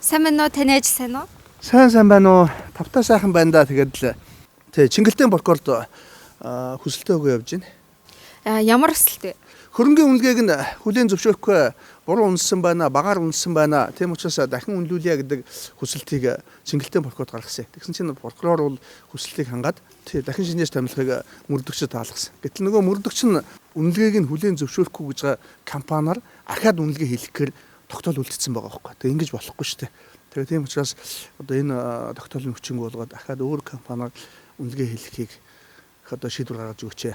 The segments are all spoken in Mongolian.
Сайн байна уу? Таны ажил сайн уу? Сайн байна уу? Тавтаа сайхан байна да. Тэгээд л Чингэлтэн прокурорд хүсэлтээ өгөө явж байна. Ямар өсөлт вэ? Хөрөнгөний үнэлгээг нь хүлээн зөвшөөрөхгүй буруу үнэлсэн байна, багаар үнэлсэн байна. Тийм учраас дахин үнэлүүлье гэдэг хүсэлтийг Чингэлтэн прокурорд гаргасан. Тэгсэн чинь прокурор бол хүсэлтийг хангаад дахин шинжээч томилгыг мөрдөгчөд таалгасан. Гэтэл нөгөө мөрдөгч нь үнэлгээг нь хүлээн зөвшөөрөхгүй гэж байгаа компаниар ахаад үнэлгээ хийхээр тогтоол үлдсэн байгаа байхгүй. Тэгээ ингэж болохгүй шүү дээ. Тэгээ тийм учраас одоо энэ тогтоолын хүчинг болгоод ахаад өөр компаниар үнэлгээ хийхийг одоо шийдвэр гаргаж өгч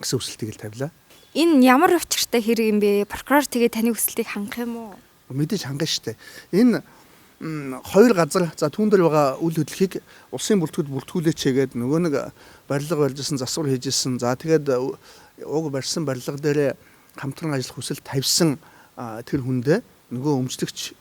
гэсэн хүсэлтийг л тавилаа. Энэ ямар учиртай хэрэг юм бэ? Прокурор тэгээ таны хүсэлтийг хангах юм уу? Мэдээж хангана шүү дээ. Энэ хоёр газар за түүн дээр байгаа үйл хөдлөлийг улсын бүртгэгд бүртгүүлээч гэдэг нөгөө нэг барилга барьжсэн, засвар хийжсэн. За тэгээд уг барьсан барилга дээр хамтран ажиллах хүсэл тавьсан тэр хүндээ нөгөө өмчлөгч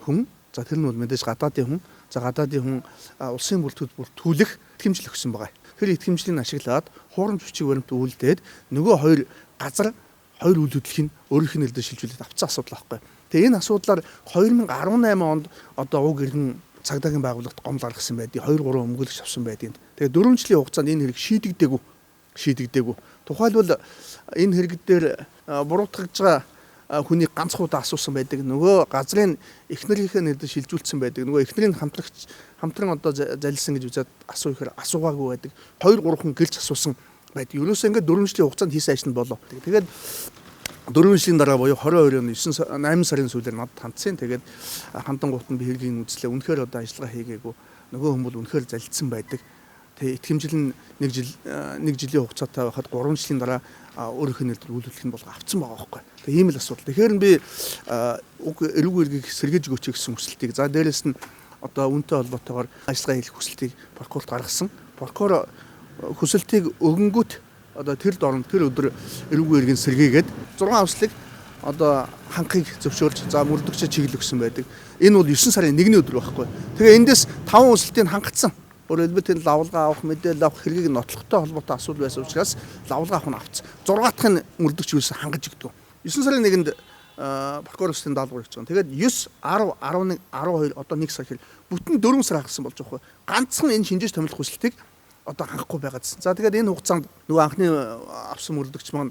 хүн за тэр нь бол мэдээж гадаадын хүн. За гадаадын хүн улсын бүртгэгд бүртгүүлэх итгэмжил өгсөн байгаа. Тэр итгэмжлийг ашиглаад хуурамч бичиг баримт үйлдээд нөгөө хоёр газар хоёр үйл хөдлөлийг өөрийнх нь нэрээр шилжүүлээд авцсан асуудал байхгүй. Тэгээ энэ асуудлаар 2018 онд одоо уг иргэн цагдаагийн байгууллагт гомдол гаргасан байдгийг 2-3 өмгөөлөгч авсан байдгийг. Тэгээ 4 жилийн хугацаанд энэ хэрэг шийдэгдээгүй. Тухайлбал энэ хэрэг дээр буруутгаж байгаа хүний ганц удаа асуусан байдаг. Нөгөө газрын эхнэрийнхээ нэрээр шилжүүлсэн байдаг. Нөгөө эхнэрийн хамтран одоо залилсан гэж үзээд асуугаагүй байдаг. 2-3 хүн гэлж асуусан байдаг. Ерөөсөө ингээд 4 жилийн хугацаанд хийсэн ажил нь болов. Тэгээд 4 жилийн дараа буюу 22 оны 8 сарын сүүлээр надад хандсан. Тэгээд хандангуут нь би хэргийн үзлээ. Үнэхээр одоо ажиллагаа хийгээгүй. Нөгөө хүмүүс үнэхээр залилсан байдаг. Тэгээ итгэмжил нь 1 жилийн хугацаатай байхад 3 жилийн дараа өөрийнх нь нэрээр үйл хөдлөх нь болго авцсан байгаа байхгүй. Тэгээ ийм л асуудал. Тэгэхээр би уг эрүүг эргийг сэргээж өгөөч гэсэн хүсэлтийг за дээрэс нь одоо үнэтэй холбоотойгоор ажиллагаа хийх хүсэлтийг прокурорт гаргасан. Прокурор хүсэлтийг өгөнгүүт одоо тэр дорн тэр өдөр эрүүг эргийн сэргээгээд 6 авслыг одоо ханхыг зөвшөөрч за мөрдөгчөд чиглэл өгсөн байдаг. Энэ бол 9 сарын 1-ний өдөр байхгүй. Тэгээ эндээс 5 хүсэлтийг хангацсан. Өөрөөр хэлбэл лавлгаа авах, мэдээлэл авах хэргийг нотлохтой холбоотой асуудал байсан учраас лавлгаа авах нь авцсан. 6 дахь нь мөрдөгч юусэн хангаж өгдөг. 9 сарын 1-нд прокурорын даалгавар хийж байгаа. Тэгээд 9, 10, 11, 12 одоо 1 сар хэл бүтэн 4 сар хагасан болж байгаа. Ганцхан энэ шинжээч томилох хүсэлтийг одоо хангахгүй байгаадсэн. За тэгээд энэ хугацаанд нөгөө анхны авсан мөрдөгч маань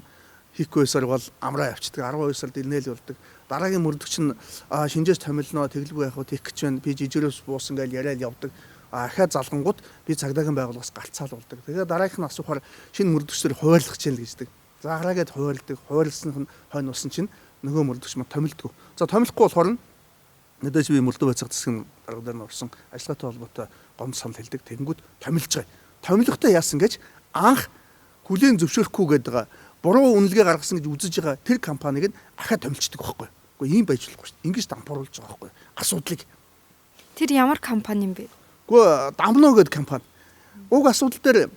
хийхгүй байсаар бол амраа явчихдаг. 12 сард илнээл болдог. Дараагийн мөрдөгч нь шинжээч томилноо тэглгүй яах вэ тех гэж байна. Би жижигрээс буусан гэж яриад явдаг. Ахаа залгангууд би цагдаагийн байгууллагаас гарцаал болдог. Тэгээд дараагийнх нь асуухаар шинэ мөрдөгчдөр хуваарлах чинь л гэждэг. За гараагээд хуваарлдаг. Хуваарлсных нь хойно усан чинь нөгөө мөрдөгч маань томилдгоо. За томилохгүй болохоор нь мэдээж би мөрдөө байцаах засгийн дарга дээр нь орсон ажиллагаатай холбоотой гомд санал хэлдэг. Тэнгүүд томилж байгаа. Томилготой яасан гэж анх хүлээн зөвшөөрөхгүй гэдэг буруу үнэлгээ гаргасан гэж үзэж байгаа тэр компаниг нь ахаа томилчдаг байхгүй. Үгүй ийм байж болохгүй шүү дээ. Ингэж дампууруулж байгаа байхгүй. Асуудлыг. Тэр ямар компани юм бэ? Гэхдээ Дамно гэдэг компани. Уг асуудал дээр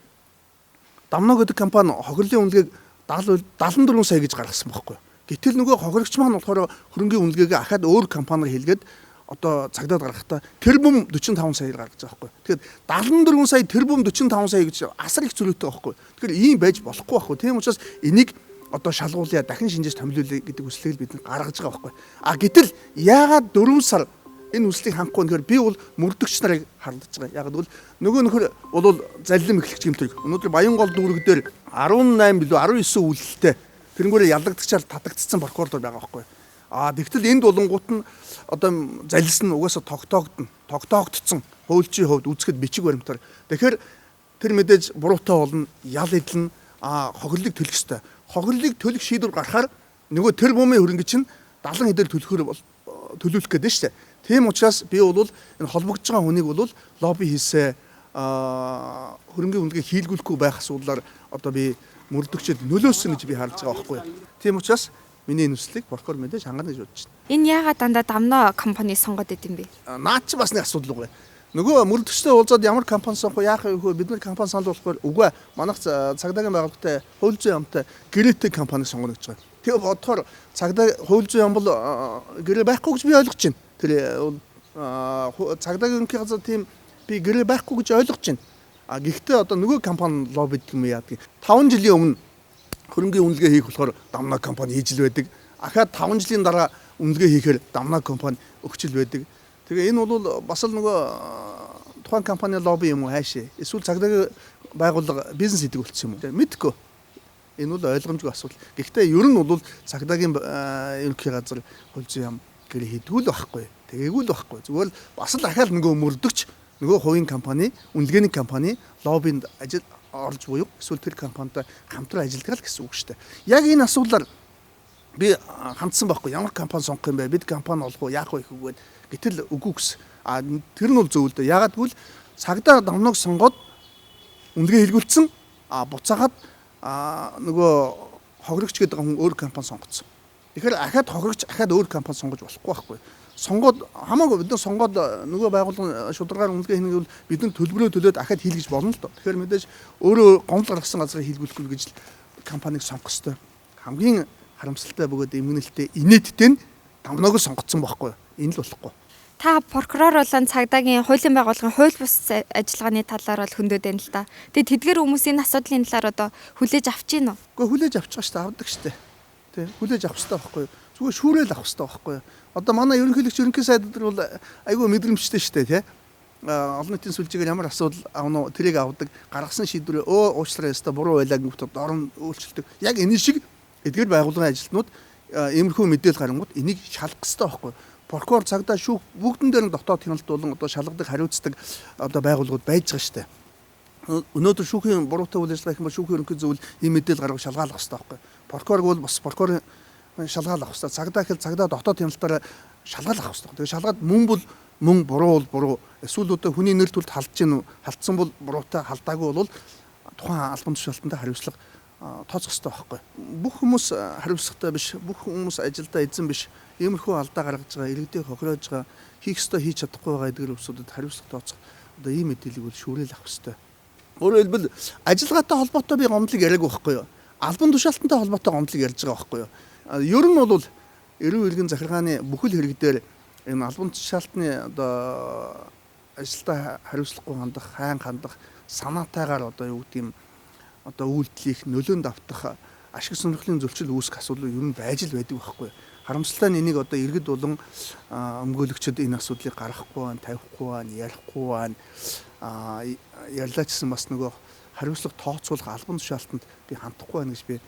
Дамно гэдэг компани хохирлын үнэлгээг 74 сая гэж гаргасан байхгүй. Гэтэл нөгөө хохирогч маань болохоор хөрөнгөний үнэлгээг ахаад өөр компаниар хэлгээд одоо цагдаад гаргахдаа тэрбум 45 саяар гаргаж байгаа байхгүй. Тэгэхээр 74 сая тэрбум 45 сая гэж асар их зөрүүтэй байхгүй. Тэгэхээр ийм байж болохгүй байхгүй. Тийм учраас энийг одоо шалгуулъя дахин шинжээж томилуулъя гэдэг хүслийг бид гаргаж байгаа байхгүй. Гэтэл яагаад 4 сар энэ үслийг хангахгүй нэхэр би бол мөрдөгч нарыг хардж байгаа. Яг гэвэл нөгөө нөхөр бол залилам эхлэгч гэмтрэг. Өнөөдөр Баянгол дүүрэг дээр 18 билүү 19 үйлдэлтэй тэрнгүүрээ ялагдчихаар татагдсан прокурор байгаа байхгүй. Тэгтэл энд болонгууд нь одоо залилсан угаасаа тогтоогдсон хуульчийн хувьд үзэхэд бичиг баримтаар. Тэгэхээр тэр мэдээж буруутай болно, ял эдлэн хохирлыг төлөх ёстой. Хохирлыг төлөх шийдвэр гаргахаар нөгөө тэр бумын хөрөнгө чинь 70 хэдээр төлөвлөх гэдэг нь шүү дээ. Тийм учраас би бол энэ холбогдож байгаа хүнийг бол лобби хийсэ хөрөнгөний үнэлгээ хийлгүүлэхгүй байх асуудлаар одоо би мөрдөгчөд нөлөөсөн гэж би харж байгаа байхгүй. Тийм учраас миний энэ хүслийг прокурор мэдээж хангана гэж бодож байна. Энэ яагаад дандаа Дамно компани сонгоод идэм бэ? Наад чи бас нэг асуудал үгүй. Нөгөө мөрдөгчтэй уулзаад ямар компани сонгох яах вэ? Бид нар компани санал болохгүй үгүй. Манайх цагдаагийн байгууллагатай хууль зүйн яамтай гэрээтэй компани сонгоно гэж байгаа. Тэгээ бодохоор цагдаа хууль зүйн яам бол гэрээ байхгүй гэж би ойлгож байна. Тэр цагдаагийн ерөнхий газар тийм би гэрээ байхгүй гэж ойлгож байна. Гэхдээ одоо нөгөө компани лоббид юм яадаг. 5 жилийн өмнө хөрөнгөний үнэлгээ хийх болохоор Дамна компани хийж л байдаг. Ахаад 5 жилийн дараа үнэлгээ хийхээр Дамна компани өгчл байдаг. Тэгээ энэ бол бас л нөгөө тухайн компани лобби юм уу хайшаа. Эсвэл цагдаагийн байгууллага бизнес хийдэг болчихсон юм уу? Мэдгүй. Энэ бол ойлгомжгүй асуудал. Гэхдээ ер нь бол цагдаагийн ерөнхий газар хөл зүйн яам гэр хийдгүү л байхгүй. Тэгээгүй л байхгүй. Зүгээр л бас л ахаал нөгөө мөрдөгч нөгөө хувийн компани, үнэлгээний компани лоббинд ажил орж буюу эсвэл тэр компанитай хамтран ажилладаг л гэсэн үг шүү дээ. Яг энэ асуудлаар би хандсан байхгүй. Ямар компани сонгох юм бэ? Бид компани олох уу? Яах вэ гэхгүйгээд гэтэл үгүй гэсэн. Тэр нь бол зөв л дээ. Ягаад гэвэл цагдаа домног сонгоод үнэлгээ хийлгүүлсэн. Буцаагаад нөгөө хохирогч гэдэг хүн өөр компани сонгоцсон. Тэгэхээр ахаад хохирогч ахаад өөр компани сонгож болохгүй байхгүй. Сонгоод хамаагүй бид нар сонгоод нөгөө байгууллагын шударгаар үнэлгээ хийх нь бол бидний төлбөрөө төлөөд ахаад хийлгэж болно л доо. Тэгэхээр мэдээж өөрөө гомдол гаргасан газрыг хийлгүүлэхгүй гэж компаниг сонгох ёстой. Хамгийн харамсалтай бөгөөд эмгэнэлтэй инээдтэй нь домноог сонгоцсон байхгүй. Энэ л болохгүй. Та прокурор болон цагдаагийн хуулийн байгууллагын хууль бус ажиллагааны талаар бол хөндөд байна л да. Тэгээд тэдгээр хүмүүсийн асуудлын талаар одоо хүлээж авч гин үү? Гэхдээ хүлээж авч байгаа шүү дээ, авдаг шүү дээ. Тэ хүлээж авах хэрэгтэй байхгүй юу? Зүгээр шүүрэл авах хэрэгтэй байхгүй юу? Одоо манай ерөнхийлөгч ерөнхий сайд нар бол айгүй мэдрэмжтэй шүү дээ, тий? Олон нийтийн сүлжээгээр ямар асуудал авна уу тэрийг авдаг, гаргасан шийдвэрээ уучлаарай өстө буруу байлаа гэвэл дорн өөрчилдөг. Яг энэ шиг эдгээр байгууллагын ажилтнууд иймэрхүү мэдээлэл гарангууд энийг шалгах хэрэгтэй байхгүй юу? Прокурор цагдаа шүүх бүгдэн дээр нь дотоод хяналт болон одоо шалгадаг хариуцдаг одоо байгууллагууд байж байгаа шүү дээ. Өнөөдөр шүүхийн буруутай үйл ажиллагаа гэх юм бол шүүхийн ерөнхий зөвлөл ийм мэдээлэл гаргаж шалгаалах хэрэгтэй байхгүй. Прокурор бол бас прокурорын шалгаалах хэрэгтэй. Цагдаа гэхэл цагдаа дотоод хяналтаараа шалгаалах хэрэгтэй. Тэгээ шалгаад мөн бол мөн, буруу бол буруу. Эсвэл одоо хүний нэр төрөлд халдж гин үү? Халдсан бол буруутай, халдаагүй бол тухайн албан тушаалтанд хариуцлага тооцох хэрэгтэй байхгүй. Бүх хүмүүс хариуцлагатай биш, бүх хүмүүс ажилдаа эзэн биш. Иймэрхүү алдаа гаргаж байгаа, иргэдийг хохироож байгаа, хийх ёстой хийж чадахгүй байгаа эдгээр хүмүүсүүдэд хариуцлага тооцох одоо ийм мэдээллийг бол шүүрэл авах ёстой. Өөрөөр хэлбэл ажиллагаатай холбоотой би гомдлыг яриаггүй байхгүй юу? Албан тушаалтантай холбоотой гомдлыг ярьж байгаа байхгүй юу? Ер нь бол эрүүл иргэн захиргааны бүхэл хэрэгдээр энэ албан тушаалтны одоо ажилдаа хариуцлагагүй хандах, хайн хандах, санаатайгаар одоо юу гэдэг юм одоо үйлдэлийг нөлөөнд автах ашиг сонирхлын зөрчил үүсэх асуудал ер нь байж л байдаг байхгүй юу? Харамсалтай нь энийг одоо иргэд болон өмгөөлөгчд энэ асуудлыг гаргахгүй байна, тавихгүй байна, ярихгүй байна. Ярьлаа гэсэн бас нөгөө хариуцлага тооцоолох албан тушаалтанд би хандахгүй байна гэж би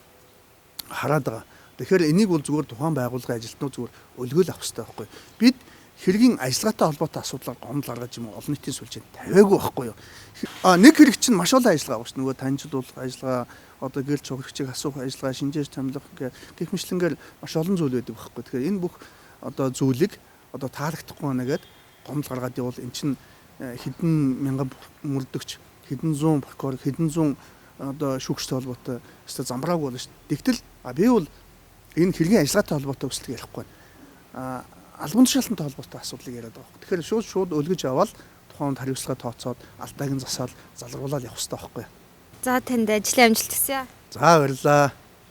хараад байгаа. Тэгэхээр энийг бол зүгээр тухайн байгууллагын ажилтнууд зүгээр өлгөөл авах хэрэгтэй байхгүй. Бид хэргийн ажиллагаатай холбоотой асуудлаар гомдол гаргаж юм олон нийтийн сүлжээнд тавиагүй байхгүй юу. Нэг хэрэг чинь маш олон ажиллагаа багш нөгөө танилцуулах ажиллагаа одоо гэрэл чухлагчийг асуух ажиллагаа шинжээж томилох гэх мэтлэнгээр маш олон зүйл байдаг байхгүй. Тэгэхээр энэ бүх одоо зүйлийг одоо таалагдахгүй нэгээд гомдол гаргаад явал эн чинь хэдэн мянган мөрдөгч, хэдэн зуун прокурор, хэдэн зуун одоо шүүгчтэй холбоотой өстой замбрааг болно шүү дээ. Тэгтэл би бол энэ хэргийн ажиллагаатай холбоотой өсөлтөг ярихгүй байна. Албан тушаалтантай холбоотой асуудлыг яриад байгаа. Тэгэхээр шууд өлгөж аваад тухайд хариуцлага тооцоод алдааг нь засаал залруулаад явах хэрэгтэй байхгүй. За танд ажлын амжилт хүсье. За баярлалаа.